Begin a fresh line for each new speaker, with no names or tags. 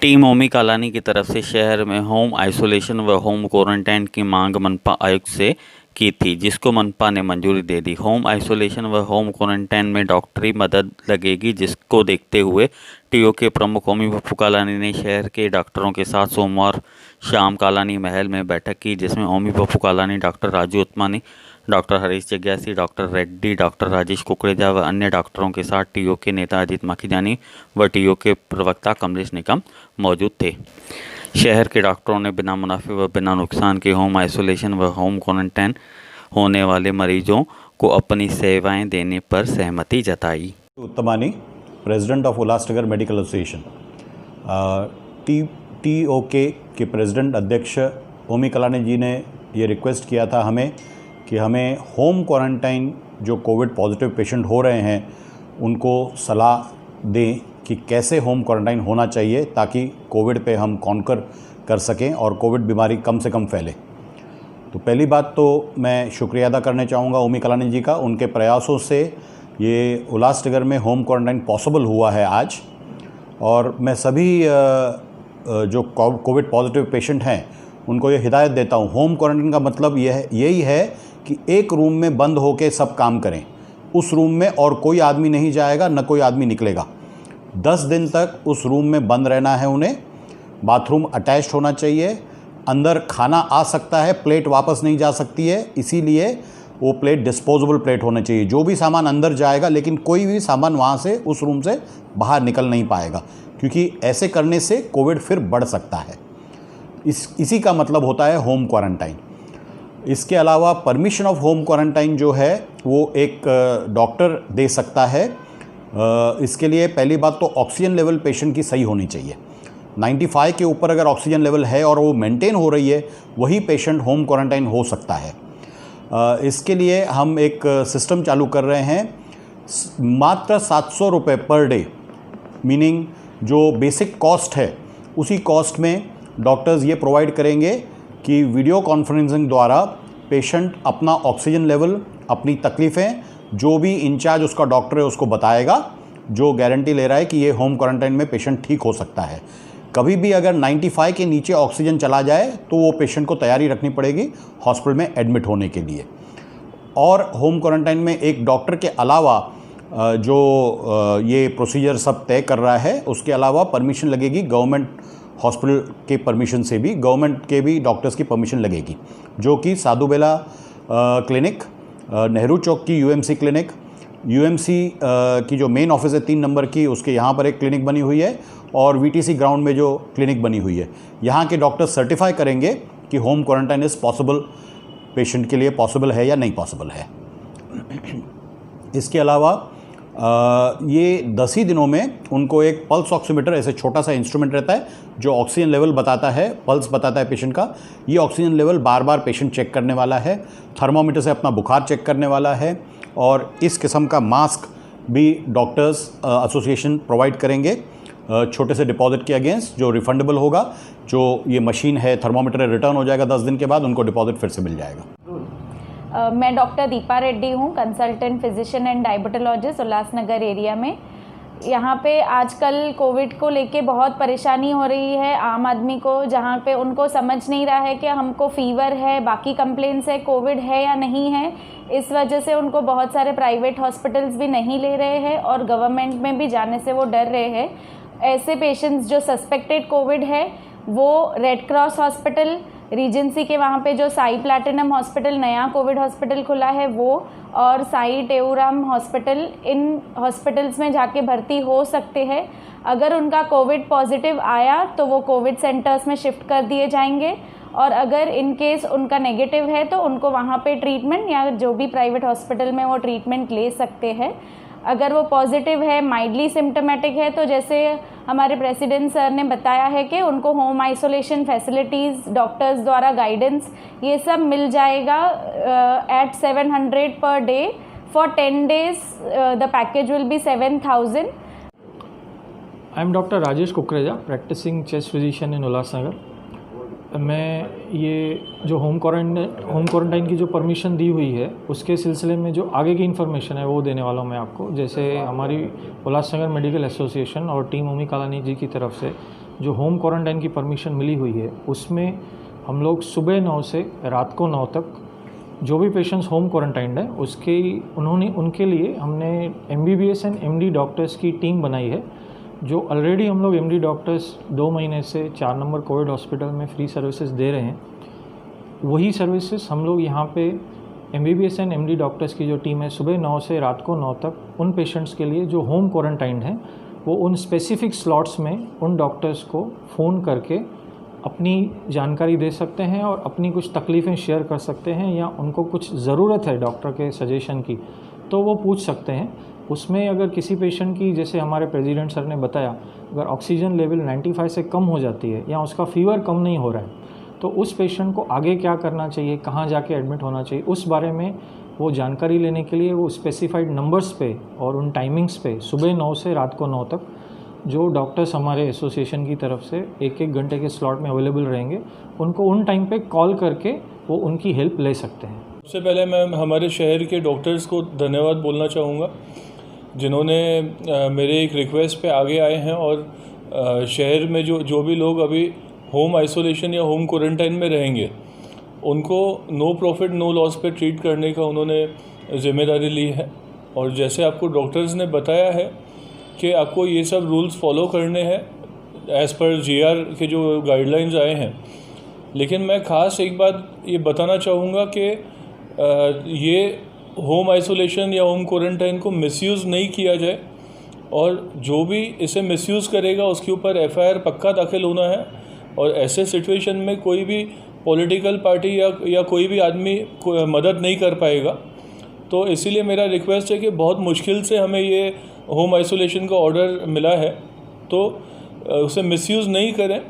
Team ओमी कालानी की तरफ से शहर में होम आइसोलेशन व होम क्वारंटाइन की मांग मनपा आयुक्त से की थी, जिसको मनपा ने मंजूरी दे दी। होम आइसोलेशन व होम क्वारंटाइन में डॉक्टरी मदद लगेगी, जिसको देखते हुए टीओ के प्रमुख ओमी पप्पू कालानी ने शहर के डॉक्टरों के साथ सोमवार शाम कालानी महल में बैठक की, जिसमें ओमी पप्पू कालानी, डॉक्टर राजू उत्मानी, डॉक्टर हरीश जग्यासी, डॉक्टर रेड्डी, डॉक्टर राजेश कुकरेजा व अन्य डॉक्टरों के साथ टीओ के नेता अजीत माखीजानी व टीओ के प्रवक्ता कमलेश निकम मौजूद थे। शहर के डॉक्टरों ने बिना मुनाफे व बिना नुकसान के होम आइसोलेशन व होम क्वारंटाइन होने वाले मरीजों को अपनी सेवाएं देने पर सहमति जताई।
Uttamani, president of Ulhasnagar medical association, TOK के प्रेसिडेंट अध्यक्ष ओमी कालानी जी ने ये रिक्वेस्ट किया था कि हमें होम क्वारंटाइन जो कोविड पॉजिटिव पेशेंट हो रहे हैं उनको सलाह दें कि कैसे होम क्वारंटाइन होना चाहिए ताकि कोविड पे हम कॉन्कर कर सकें और कोविड बीमारी कम से कम फैले। तो पहली बात तो मैं शुक्रिया अदा करना चाहूँगा ओमी कालानी जी का। उनके प्रयासों से ये उल्लासनगर में होम क्वारंटाइन पॉसिबल हुआ है आज, और मैं सभी जो कोविड पॉजिटिव पेशेंट हैं उनको ये हिदायत देता हूँ, होम क्वारंटाइन का मतलब यही है कि एक रूम में बंद होकर सब काम करें। उस रूम में और कोई आदमी नहीं जाएगा, न कोई आदमी निकलेगा। 10 दिन तक उस रूम में बंद रहना है उन्हें। बाथरूम अटैच्ड होना चाहिए, अंदर खाना आ सकता है, प्लेट वापस नहीं जा सकती है, इसीलिए वो प्लेट डिस्पोजेबल प्लेट होना चाहिए। जो भी सामान अंदर जाएगा, लेकिन कोई भी सामान वहाँ से उस रूम से बाहर निकल नहीं पाएगा, क्योंकि ऐसे करने से कोविड फिर बढ़ सकता है। इसी का मतलब होता है होम क्वारंटाइन। इसके अलावा परमिशन ऑफ होम क्वारंटाइन जो है वो एक डॉक्टर दे सकता है। इसके लिए पहली बात तो ऑक्सीजन लेवल पेशेंट की सही होनी चाहिए। 95 के ऊपर अगर ऑक्सीजन लेवल है और वो मेंटेन हो रही है, वही पेशेंट होम क्वारंटाइन हो सकता है। इसके लिए हम एक सिस्टम चालू कर रहे हैं, मात्र 700 रुपये पर डे, मीनिंग जो बेसिक कॉस्ट है उसी कॉस्ट में डॉक्टर्स ये प्रोवाइड करेंगे कि वीडियो कॉन्फ्रेंसिंग द्वारा पेशेंट अपना ऑक्सीजन लेवल, अपनी तकलीफ़ें, जो भी इंचार्ज उसका डॉक्टर है उसको बताएगा, जो गारंटी ले रहा है कि ये होम क्वारंटाइन में पेशेंट ठीक हो सकता है। कभी भी अगर 95 के नीचे ऑक्सीजन चला जाए तो वो पेशेंट को तैयारी रखनी पड़ेगी हॉस्पिटल में एडमिट होने के लिए। और होम क्वारंटाइन में एक डॉक्टर के अलावा जो ये प्रोसीजर सब तय कर रहा है, उसके अलावा परमिशन लगेगी गवर्नमेंट हॉस्पिटल के परमिशन से भी, गवर्नमेंट के भी डॉक्टर्स की परमिशन लगेगी, जो कि साधुबेला क्लिनिक, नेहरू चौक की यूएमसी क्लिनिक, यूएमसी की जो मेन ऑफिस है 3 नंबर की, उसके यहाँ पर एक क्लिनिक बनी हुई है, और वीटीसी ग्राउंड में जो क्लिनिक बनी हुई है, यहाँ के डॉक्टर सर्टिफाई करेंगे कि home quarantine is possible, patient के लिए पॉसिबल है या नहीं पॉसिबल है। इसके अलावा ये 10 ही दिनों में उनको एक पल्स ऑक्सीमीटर, ऐसे छोटा सा इंस्ट्रूमेंट रहता है जो ऑक्सीजन लेवल बताता है, पल्स बताता है पेशेंट का। ये ऑक्सीजन लेवल बार बार पेशेंट चेक करने वाला है, थर्मोमीटर से अपना बुखार चेक करने वाला है, और इस किस्म का मास्क भी डॉक्टर्स एसोसिएशन प्रोवाइड करेंगे छोटे से डिपॉजिट के अगेंस्ट, जो रिफंडेबल होगा। जो ये मशीन है, थर्मोमीटर रिटर्न हो जाएगा 10 दिन के बाद, उनको डिपॉजिट फिर से मिल जाएगा।
मैं डॉक्टर दीपा रेड्डी हूँ, consultant physician and diabetologist Ulhasnagar area में। यहाँ पे आजकल कोविड को लेके बहुत परेशानी हो रही है आम आदमी को, जहाँ पे उनको समझ नहीं रहा है कि हमको फीवर है, बाकी कंप्लेंट्स है, कोविड है या नहीं है। इस वजह से उनको बहुत सारे प्राइवेट हॉस्पिटल्स भी नहीं ले रहे हैं और गवर्नमेंट में भी जाने से वो डर रहे हैं। ऐसे पेशेंट्स जो सस्पेक्टेड कोविड है वो रेड क्रॉस हॉस्पिटल, रीजेंसी के वहाँ पे जो साई प्लैटिनम हॉस्पिटल नया कोविड हॉस्पिटल खुला है वो, और Sai Teuram hospital, in hospitals में जाके भर्ती हो सकते हैं। अगर उनका कोविड पॉजिटिव आया तो वो कोविड सेंटर्स में शिफ्ट कर दिए जाएंगे, और अगर इन केस उनका नेगेटिव है तो उनको वहाँ पे ट्रीटमेंट या जो भी प्राइवेट हॉस्पिटल में वो ट्रीटमेंट ले सकते हैं। अगर वो पॉजिटिव है, माइल्डली सिम्टोमेटिक है, तो जैसे हमारे प्रेसिडेंट सर ने बताया है कि उनको होम आइसोलेशन फैसिलिटीज़, डॉक्टर्स द्वारा गाइडेंस, ये सब मिल जाएगा at 700 per day for 10 days। The package will be 7000।
I am doctor Rajesh Kukreja, practising chest physician in Ulhasnagar. मैं ये जो होम क्वारंटाइन की जो परमिशन दी हुई है उसके सिलसिले में जो आगे की इन्फॉर्मेशन है वो देने वाला हूँ मैं आपको। जैसे हमारी उल्लासनगर मेडिकल एसोसिएशन और टीम ओमी कालानी जी की तरफ से जो होम क्वारंटाइन की परमिशन मिली हुई है उसमें हम लोग सुबह 9 से रात को 9 तक जो भी पेशेंट्स होम क्वारंटाइंड है उनके लिए हमने MBBS एंड MD डॉक्टर्स की टीम बनाई है, जो ऑलरेडी हम लोग MD डॉक्टर्स 2 महीने से 4 नंबर कोविड हॉस्पिटल में फ्री सर्विसेज दे रहे हैं। वही सर्विसेज हम लोग यहाँ पे MBBS एंड MD डॉक्टर्स की जो टीम है सुबह 9 से रात को 9 तक उन पेशेंट्स के लिए जो होम क्वारंटाइंड हैं वो उन स्पेसिफिक स्लॉट्स में उन डॉक्टर्स को फ़ोन करके अपनी जानकारी दे सकते हैं और अपनी कुछ तकलीफ़ें शेयर कर सकते हैं, या उनको कुछ ज़रूरत है डॉक्टर के सजेशन की तो वो पूछ सकते हैं। उसमें अगर किसी पेशेंट की, जैसे हमारे प्रेसिडेंट सर ने बताया, अगर ऑक्सीजन लेवल 95 से कम हो जाती है या उसका फीवर कम नहीं हो रहा है तो उस पेशेंट को आगे क्या करना चाहिए, कहाँ जाके एडमिट होना चाहिए, उस बारे में वो जानकारी लेने के लिए वो स्पेसिफाइड नंबर्स पे और उन टाइमिंग्स पे सुबह 9 से रात को 9 तक जो डॉक्टर्स हमारे एसोसिएशन की तरफ से 1-1 घंटे के स्लॉट में अवेलेबल रहेंगे, उनको उन टाइम पे कॉल करके वो उनकी हेल्प ले सकते हैं।
सबसे पहले मैं हमारे शहर के डॉक्टर्स को धन्यवाद बोलना चाहूँगा, जिन्होंने मेरे एक रिक्वेस्ट पे आगे आए हैं और शहर में जो भी लोग अभी होम आइसोलेशन या होम क्वारंटाइन में रहेंगे उनको नो प्रॉफिट नो लॉस पे ट्रीट करने का उन्होंने ज़िम्मेदारी ली है। और जैसे आपको डॉक्टर्स ने बताया है कि आपको ये सब रूल्स फॉलो करने हैं एज़ पर GR के जो गाइडलाइंस आए हैं। लेकिन मैं ख़ास एक बात ये बताना चाहूँगा कि ये होम आइसोलेशन या होम क्वारंटाइन को मिसयूज़ नहीं किया जाए, और जो भी इसे मिसयूज़ करेगा उसके ऊपर FIR पक्का दाखिल होना है। और ऐसे सिचुएशन में कोई भी पॉलिटिकल पार्टी या कोई भी आदमी मदद नहीं कर पाएगा। तो इसीलिए मेरा रिक्वेस्ट है कि बहुत मुश्किल से हमें ये होम आइसोलेशन का ऑर्डर मिला है, तो उसे मिसयूज़ नहीं करें।